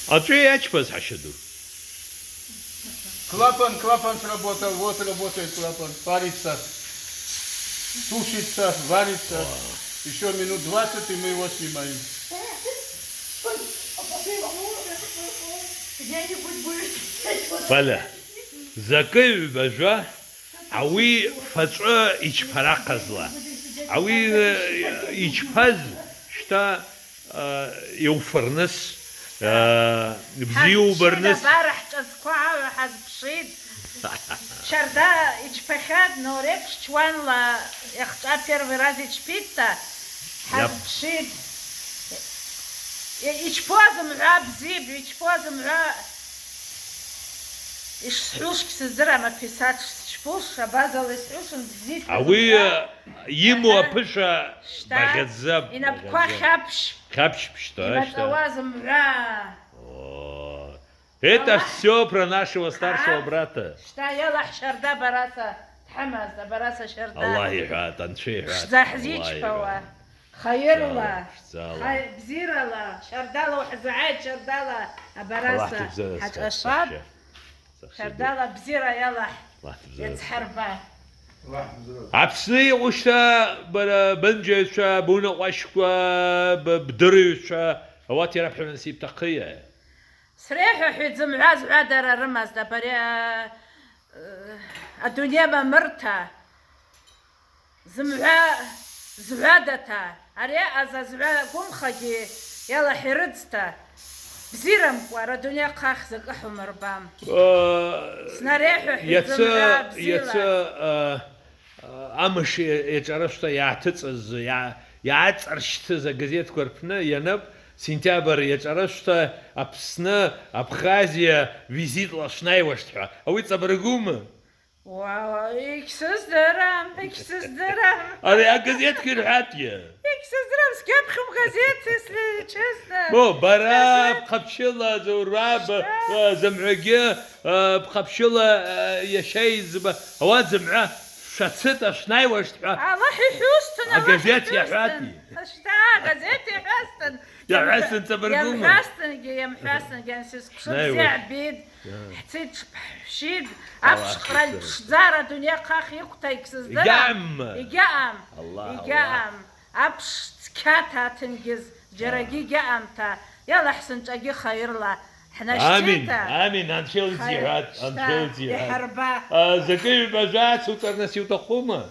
А что я ачпас хашаду? Клапан сработал, вот работает клапан. Парится, сушится, варится. Еще минут 20 и мы его снимаем. Бля, закай бажа, а вы фацо ичпараказла. А вы ичпаз, что يوفرنس بزيو برنس بارح تزكوا حز بشيد شردا إجبخاد نورك شوان لا يختار первый раз إجبيتا حز بشيد إجبوزم عاب زيب إجبوزم عاب إشحوش كسزرع ما بيسات شبوش شبازل إشحوش نزيد أوي يمو أبشا بغزاب إنا بكوا خبش خبش بشتا إنا توازم عاب Это все про нашего старшего брата. Что يلا شردا براسة تحمس براسة شردا الله يحات انشي حات زحزيج فوا خير الله الله بزير الله شردا له وحزعيد شردا له الله براسة تبزر حاج أشراب شردا له بزيرة يلا الله تبزر يتحربه عبسي وشتا بنجي شا بونا واشكوا بدري شا هواتي ربح نسيب تقية سريح حيت زمعاز عادر الرمز دبري الدنيا ما مرتا زعادتا أريا أزا زعادة قوم خجي يلا حردستا بزيرم ورا الدنيا قاخزك أحمر بام سنريح حيت زمعاز بزيرة أمش يجرشتا يعتز يعترشت زي جزيت كوربنا ينب سنتابر يجرشتا أبسنا أبخازيا فيزيت لاشناي وشتها أوي تصبرقوم واو إكسس درام أنا جزيت كرهاتيا إكسس درام سكاب خم غزيت تسلي تشسنا مو برا بخبشلة زوراب زمعقية بخبشلة يشيز هوان زمعة شتت أشناي وشتها الله يحوستنا جزيت يا حاتي اشتا غزيت يا حسن يا حسن تبرقوم يا محسن جانسيس قصد عبيد حتيت شيد أبش قرال بشزارة دنيا قاخ يقطع يكسز درام يقام يقام أبش تكاتا تنجز جرقي قام تا يلا حسن تاقي خير لا احنا شتيتا آمين هنشيل زيارات هنشيل زيارات يحربا زكي بجات سوتر نسيو تقومه